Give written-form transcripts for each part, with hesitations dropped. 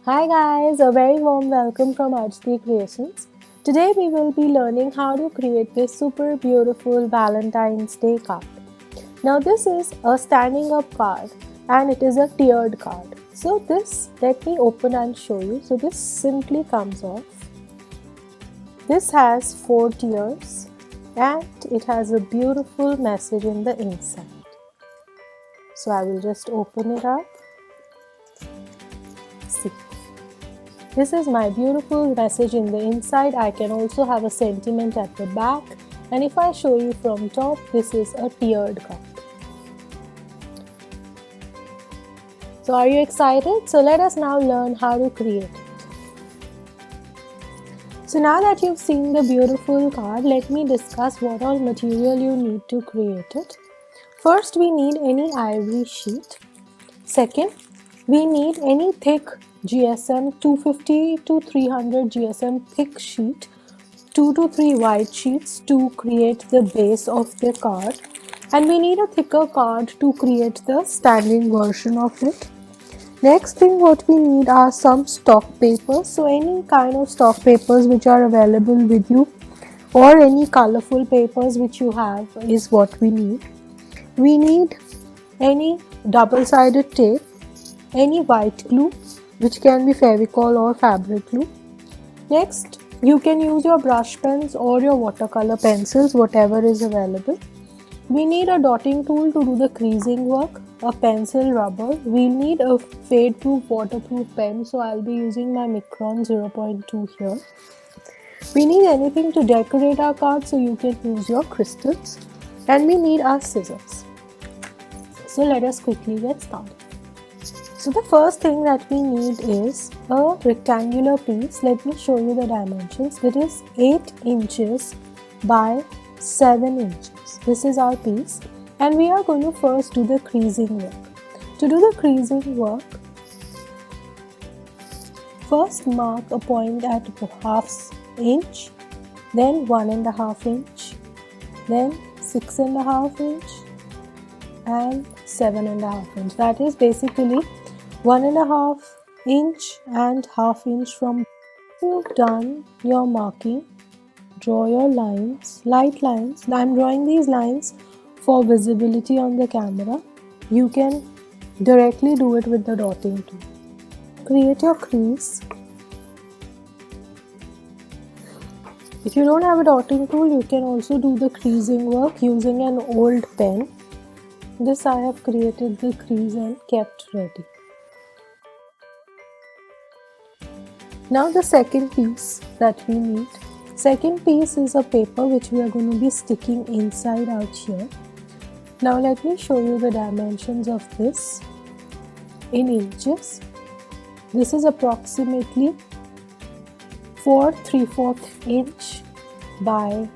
Hi guys, a very warm welcome from Arjati Creations. Today we will be learning how to create this super beautiful Valentine's Day card. Now this is a standing up card and it is a tiered card. So let me open and show you. So this simply comes off. This has 4 tiers and it has a beautiful message in the inside. So I will just open it up. See. This is my beautiful message in the inside. I can also have a sentiment at the back, and if I show you from top, this is a tiered card. So are you excited? So let us now learn how to create it. So now that you've seen the beautiful card, let me discuss what all material you need to create it. First, we need any ivory sheet. Second, we need any thick GSM 250 to 300 GSM thick sheet, 2 to 3 white sheets to create the base of the card, and we need a thicker card to create the standing version of it. Next thing what we need are some stock papers. So any kind of stock papers which are available with you or any colorful papers which you have is what we need. We need any double-sided tape, any white glue, which can be Fevicol or fabric glue. Next, you can use your brush pens or your watercolor pencils, whatever is available. We need a dotting tool to do the creasing work, a pencil rubber. We'll need a fade-proof waterproof pen, so I'll be using my Micron 0.2 here. We need anything to decorate our card, so you can use your crystals. And we need our scissors. So let us quickly get started. So the first thing that we need is a rectangular piece. Let me show you the dimensions. It is 8 inches by 7 inches. This is our piece, and we are going to first do the creasing work. To do the creasing work, first mark a point at ½ inch, then 1½ inch, then 6½ inch and 7½ inch. That is basically 1½ inch and ½ inch from. You've done your marking, draw your lines, light lines. I'm drawing these lines for visibility on the camera. You can directly do it with the dotting tool. Create your crease. If you don't have a dotting tool, you can also do the creasing work using an old pen. This I have created the crease and kept ready. Now the second piece that we need. Second piece is a paper which we are going to be sticking inside out here. Now let me show you the dimensions of this in inches. This is approximately 4 3/4 inch by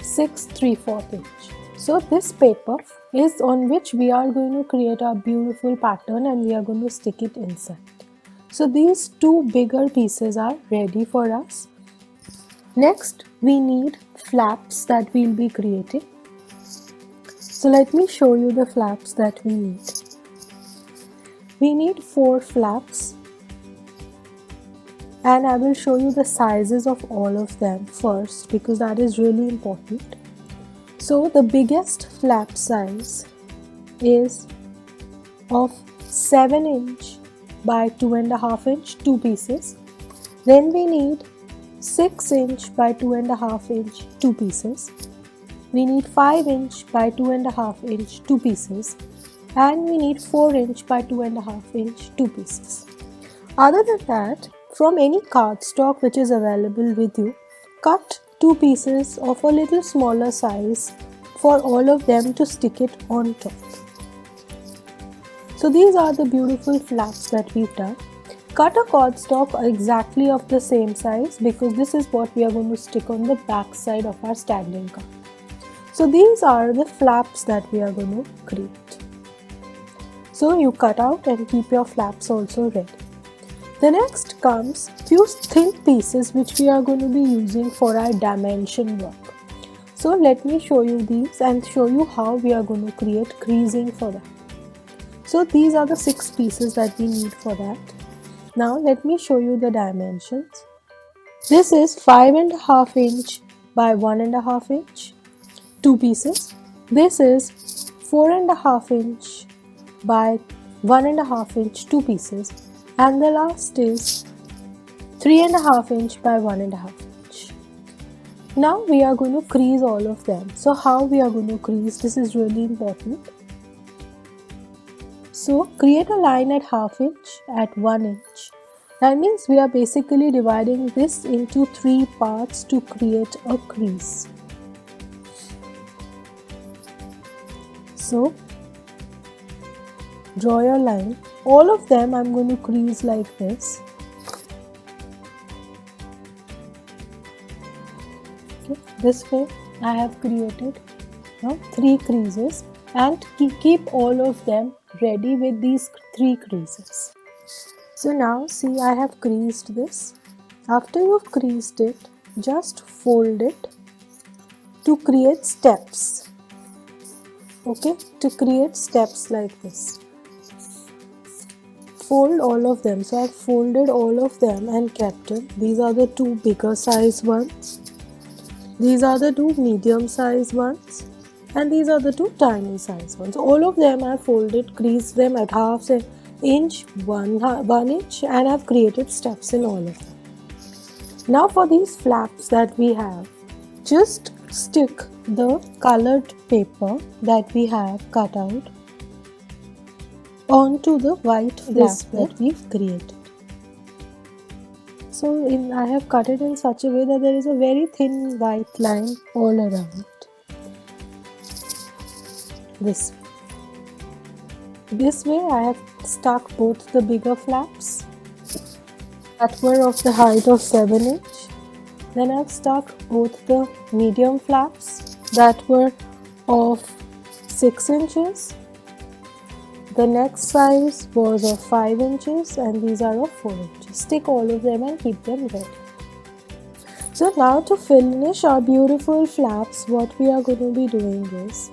6 3/4 inch. So this paper is on which we are going to create our beautiful pattern and we are going to stick it inside. So these two bigger pieces are ready for us. Next, we need flaps that we'll be creating. So let me show you the flaps that we need. We need 4 flaps, and I will show you the sizes of all of them first because that is really important. So the biggest flap size is of 7 inch by 2½ inch, 2 pieces. Then we need 6 inch by 2½ inch, 2 pieces. We need 5 inch by 2½ inch, 2 pieces. And we need 4 inch by 2½ inch, 2 pieces. Other than that, from any cardstock which is available with you, cut 2 pieces of a little smaller size for all of them to stick it on top. So these are the beautiful flaps that we've done. Cut a cardstock exactly of the same size because this is what we are going to stick on the back side of our standing card. So these are the flaps that we are going to create. So you cut out and keep your flaps also ready. The next comes few thin pieces which we are going to be using for our dimension work. So let me show you these and show you how we are going to create creasing for that. So these are the 6 pieces that we need for that. Now let me show you the dimensions. This is 5.5 inch by 1.5 inch, 2 pieces. This is 4.5 inch by 1.5 inch, 2 pieces. And the last is 3.5 inch by 1.5 inch. Now we are going to crease all of them. So how we are going to crease? This is really important. So create a line at 1/2 inch, at 1 inch. That means we are basically dividing this into 3 parts to create a crease. So draw your line. All of them I'm going to crease like this. Okay, this way I have created now 3 creases, and keep all of them ready with these 3 creases. So now see, I have creased this. After you've creased it, just fold it to create steps. Okay, to create steps like this. Fold all of them. So I've folded all of them and kept it. These are the 2 bigger size ones. These are the 2 medium size ones. And these are the 2 tiny size ones. All of them I folded, creased them at 1/2 inch, 1 inch, and I've created steps in all of them. Now for these flaps that we have, just stick the colored paper that we have cut out onto the white flap that we've created. So I have cut it in such a way that there is a very thin white line all around it. This way I have stuck both the bigger flaps that were of the height of 7 inch. Then I've stuck both the medium flaps that were of 6 inches. The next size was of 5 inches, and these are of 4 inches. Stick all of them and keep them ready. So now to finish our beautiful flaps, what we are going to be doing is,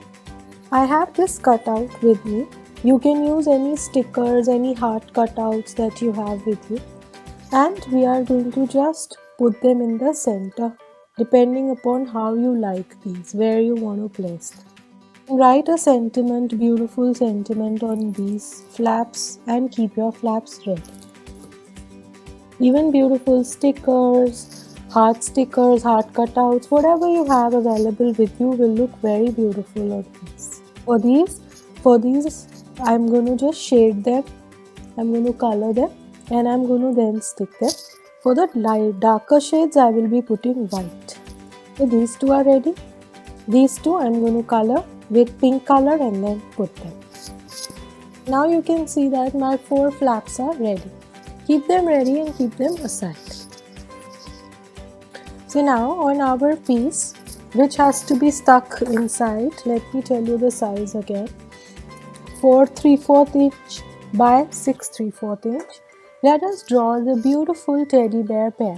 I have this cutout with me. You can use any stickers, any heart cutouts that you have with you. And we are going to just put them in the center, depending upon how you like these, where you want to place them. Write a sentiment, beautiful sentiment on these flaps, and keep your flaps ready. Even beautiful stickers, heart cutouts, whatever you have available with you will look very beautiful on these. For these, I'm going to just shade them, I'm going to color them, and I'm going to then stick them. For the darker shades, I will be putting white. So these 2 are ready. These 2 I'm going to color with pink color and then put them. Now you can see that my 4 flaps are ready. Keep them ready and keep them aside. So now on our piece, which has to be stuck inside, let me tell you the size again. 4 3/4 inch by 6 3/4 inch. Let us draw the beautiful teddy bear pair.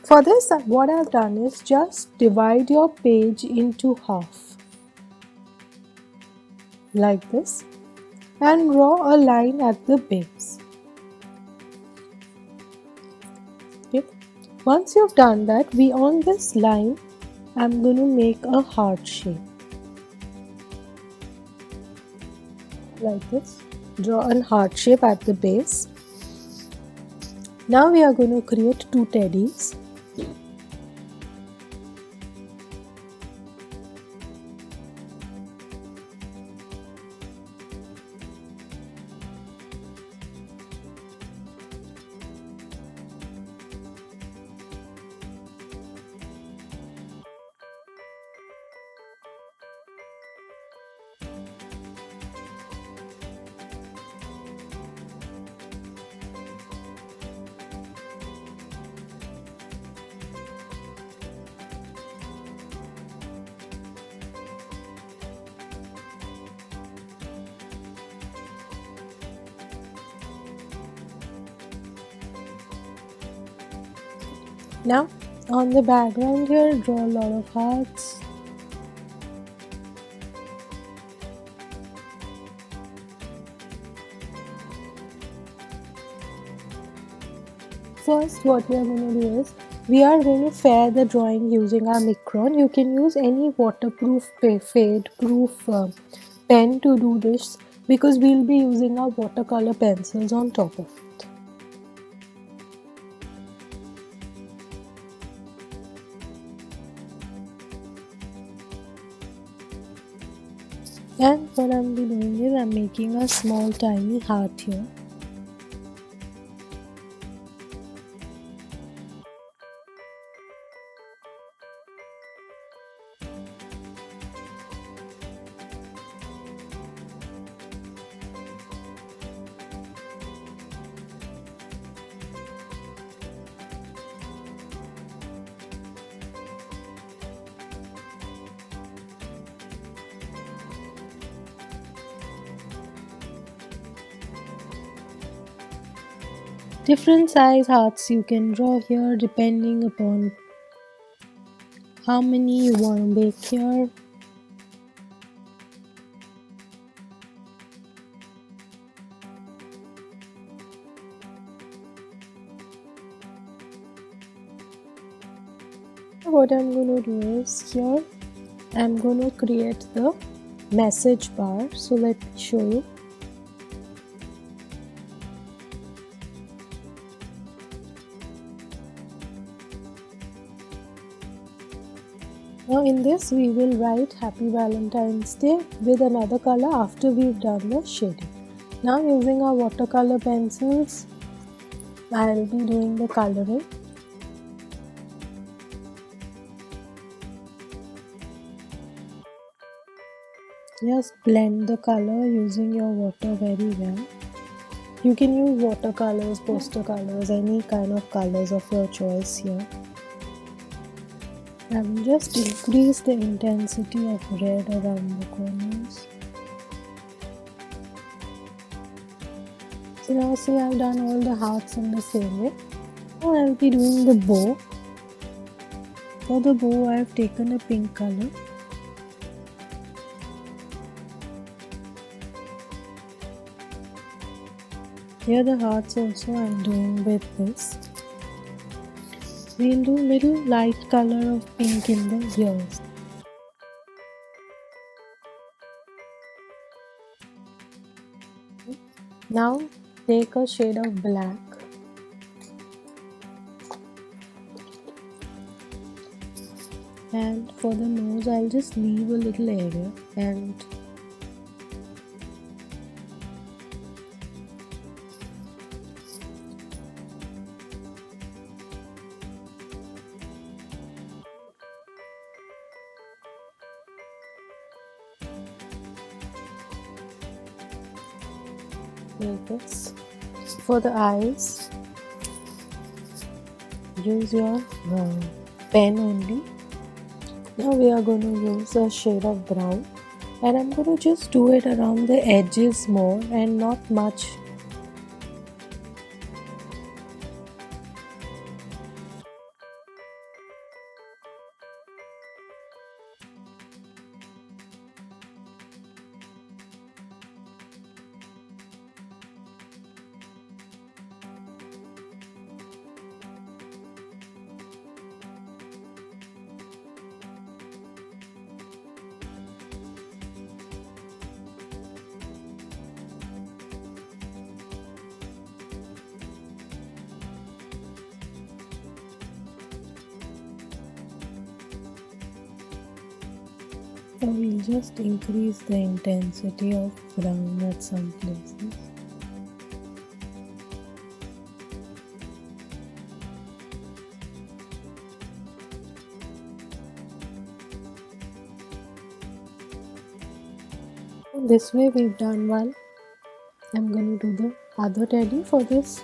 For this, what I've done is just divide your page into half, like this, and draw a line at the base. Okay. Once you've done that, on this line, I'm going to make a heart shape. Like this. Draw a heart shape at the base. Now we are going to create 2 teddies. Now on the background here, draw a lot of hearts. first what we are going to do is we are going to fade the drawing using our micron. You can use any waterproof fade proof pen to do this because we'll be using our watercolor pencils on top of it. And what I'm doing is I'm making a small tiny heart here. Different size hearts you can draw here depending upon how many you want to make here. What I'm going to do is here I'm going to create the message bar. So let me show you. Now in this we will write Happy Valentine's Day with another color after we've done the shading. Now using our watercolor pencils, I'll be doing the coloring. Just blend the color using your water very well. You can use watercolors, poster colors, any kind of colors of your choice here. And just increase the intensity of red around the corners. So now see I've done all the hearts in the same way. Now I'll be doing the bow. For the bow I've taken a pink color. Here the hearts also I'm doing with this. We'll do little light color of pink in the ears. Now take a shade of black. And for the nose I'll just leave a little area and like this. For the eyes, use your pen only. Now we are going to use a shade of brown and I'm going to just do it around the edges more and not much. So we'll just increase the intensity of brown at some places. This way we've done one. I'm going to do the other teddy for this.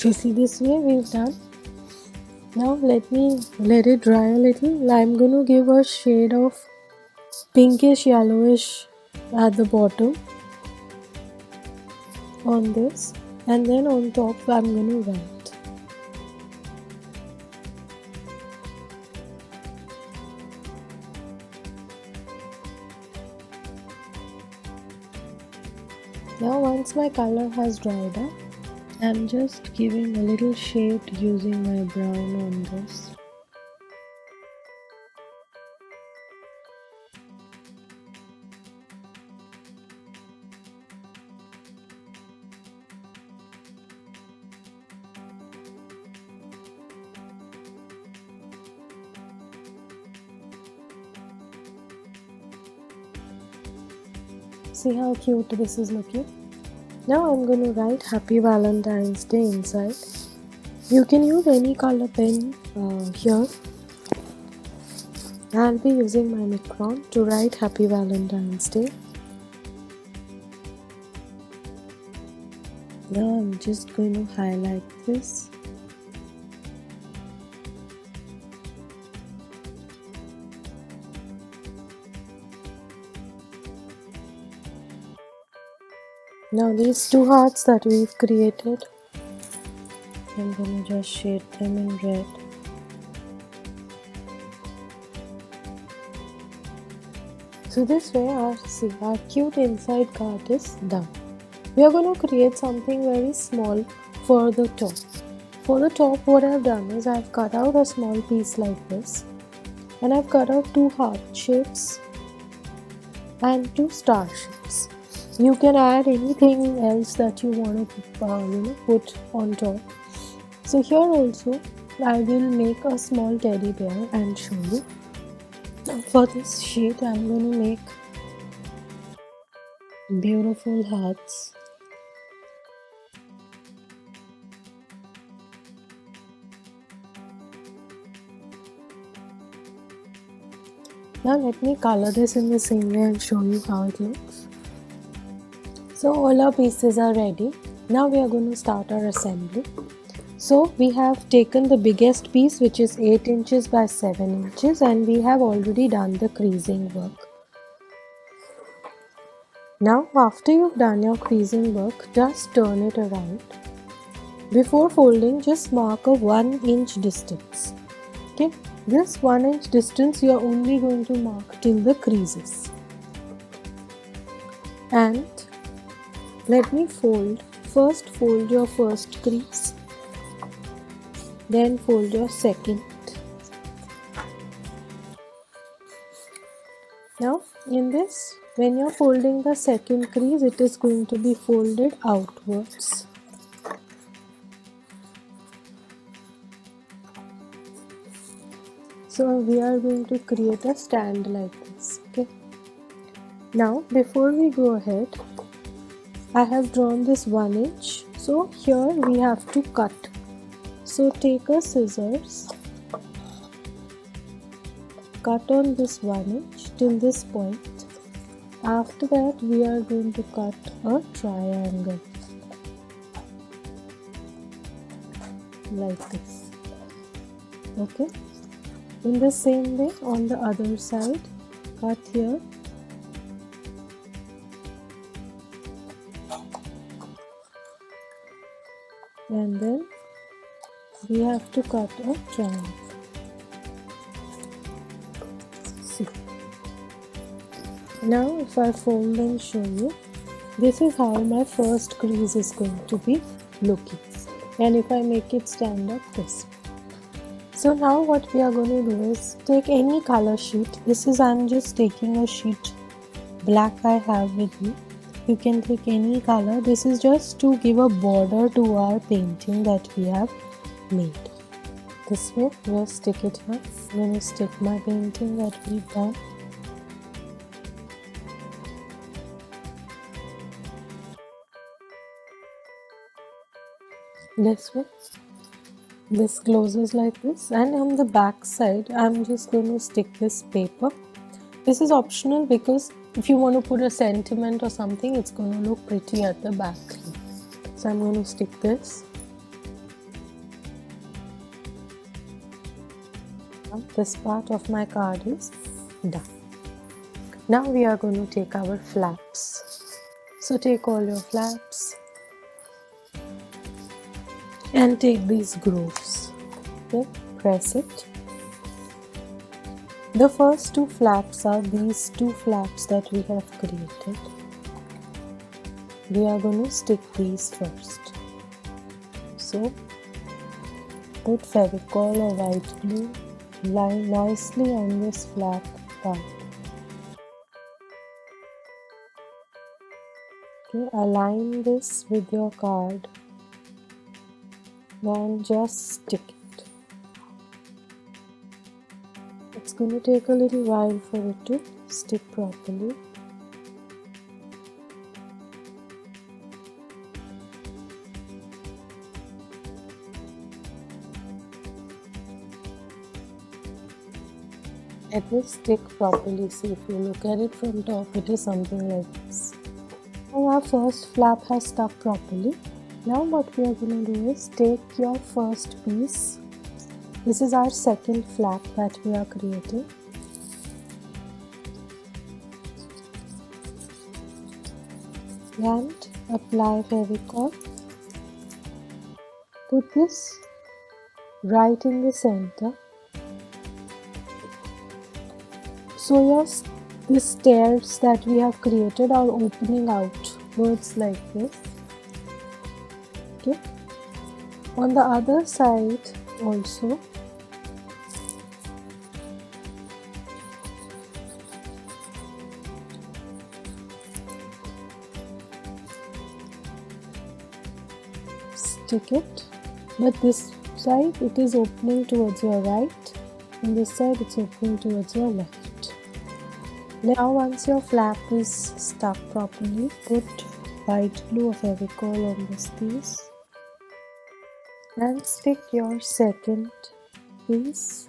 So see, this way we've done. Now let it dry a little. I'm going to give a shade of pinkish yellowish at the bottom on this, and then on top I'm going to write. Now once my color has dried up, I'm just giving a little shade using my brown on this. See how cute this is looking? Now I'm going to write Happy Valentine's Day inside. You can use any color pen here. I'll be using my Micron to write Happy Valentine's Day. Now I'm just going to highlight this. Now these two hearts that we've created, I'm going to just shade them in red. So this way our cute inside card is done. We are going to create something very small for the top. For the top, what I've done is I've cut out a small piece like this, and I've cut out two heart shapes and two star shapes. You can add anything else that you want to put on top. So here also I will make a small teddy bear and show you. For this sheet I'm going to make beautiful hearts. Now let me color this in the same way and show you how it looks. So all our pieces are ready. Now we are going to start our assembly. So we have taken the biggest piece, which is 8 inches by 7 inches, and we have already done the creasing work. Now after you've done your creasing work, just turn it around. Before folding, just mark a 1 inch distance. Okay, this 1 inch distance you are only going to mark till the creases. And let me fold. First fold your first crease, then fold your second. Now in this, when you are folding the second crease, it is going to be folded outwards. So we are going to create a stand like this. Okay. Now before we go ahead, I have drawn this 1 inch. So here we have to cut. So take a scissors, cut on this 1 inch till this point. After that we are going to cut a triangle like this. Okay. In the same way on the other side, cut here. And then we have to cut a triangle. See. Now if I fold and show you, this is how my first crease is going to be looking. And if I make it stand up this way. So now what we are going to do is take any color sheet. I'm just taking a sheet black I have with me. You can take any color. This is just to give a border to our painting that we have made. This way, just stick it here. I'm going to stick my painting that we've done. This way. This closes like this, and on the back side I'm just going to stick this paper. This is optional because if you want to put a sentiment or something, it's going to look pretty at the back. So I'm going to stick this. This part of my card is done. Now we are going to take our flaps. So take all your flaps and take these grooves. Okay, press it. The first two flaps are these two flaps that we have created. We are going to stick these first. So put Fevicol or white glue nicely on this flap part. Okay, align this with your card and just stick it. It's going to take a little while for it to stick properly. It will stick properly. See, if you look at it from top, it is something like this. Now our first flap has stuck properly. Now what we are going to do is take your first piece. This is our second flap that we are creating. And apply Fevicol. Put this right in the center. So the stairs that we have created are opening outwards like this. Okay. On the other side also, stick it, but this side it is opening towards your right and this side it's opening towards your left. Now once your flap is stuck properly, put white glue or Fevicol on this piece and stick your second piece.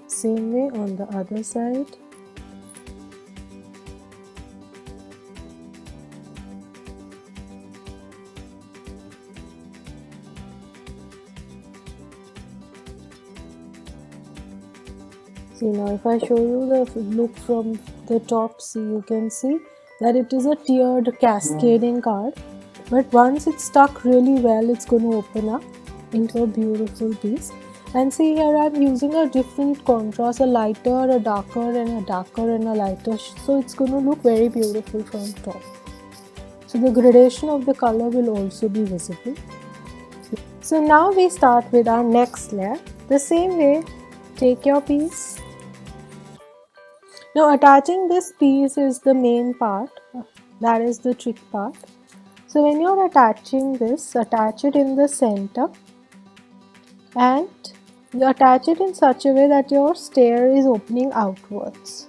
Same way on the other side. See, now if I show you the look from the top, see, you can see that it is a tiered cascading card, but once it's stuck really well, it's going to open up into a beautiful piece. And see, here I'm using a different contrast, a lighter, a darker and a darker and a lighter, so it's going to look very beautiful from top. So the gradation of the color will also be visible. So now we start with our next layer. The same way, take your piece. Now attaching this piece is the main part, that is the trick part. So when you're attaching this, attach it in the center and you attach it in such a way that your stair is opening outwards.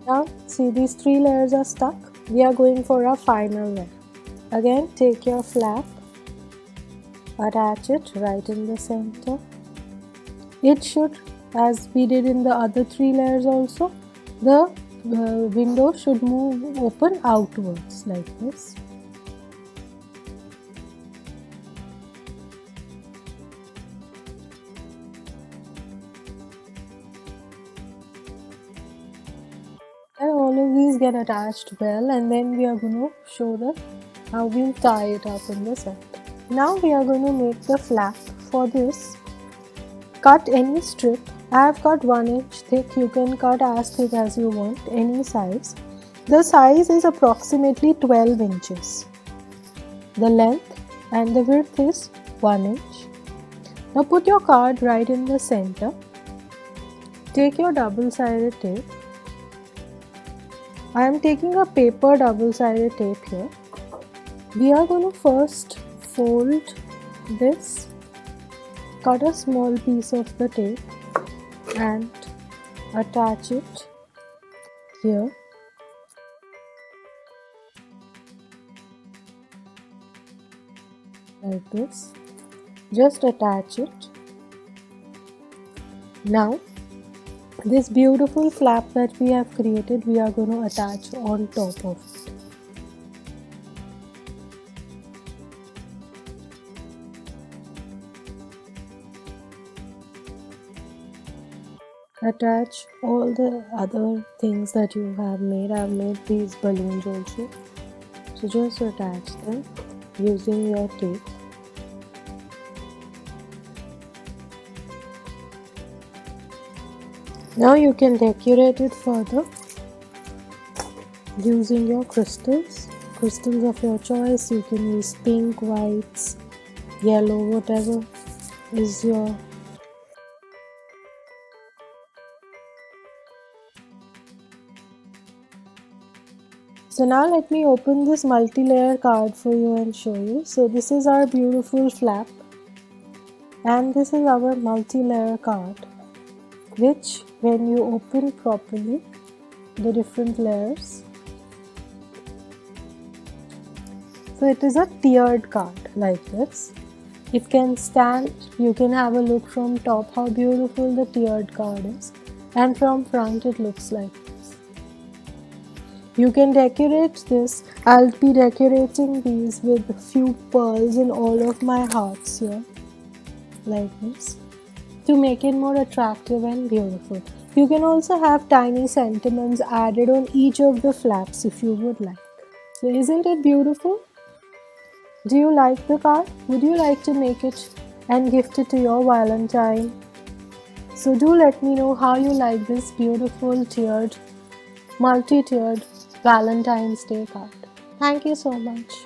Now see, these three layers are stuck. We are going for our final layer. Again, take your flap, attach it right in the center. It should, as we did in the other three layers also, the window should open outwards like this. And all of these get attached well, and then we are going to show how we'll tie it up in the center. Now we are going to make the flap. For this, cut any strip. I have cut 1 inch thick. You can cut as thick as you want, any size. The size is approximately 12 inches. The length and the width is 1 inch. Now put your card right in the center. Take your double-sided tape. I am taking a paper double-sided tape here. We are going to first fold this, cut a small piece of the tape and attach it here. Like this. Just attach it. Now this beautiful flap that we have created, we are going to attach on top of it. attach all the other things that you have made. I've made these balloons also. So just attach them using your tape. Now you can decorate it further using your crystals. Crystals of your choice. You can use pink, whites, yellow, whatever is your. So now let me open this multi-layer card for you and show you. So this is our beautiful flap, and this is our multi-layer card, which when you open properly the different layers, so it is a tiered card like this. It can stand, you can have a look from top how beautiful the tiered card is, and from front it looks like this. You can decorate this. I'll be decorating these with a few pearls in all of my hearts here, like this, to make it more attractive and beautiful. You can also have tiny sentiments added on each of the flaps if you would like. So isn't it beautiful? Do you like the card? Would you like to make it and gift it to your Valentine? So do let me know how you like this beautiful tiered, multi-tiered Valentine's Day card. Thank you so much.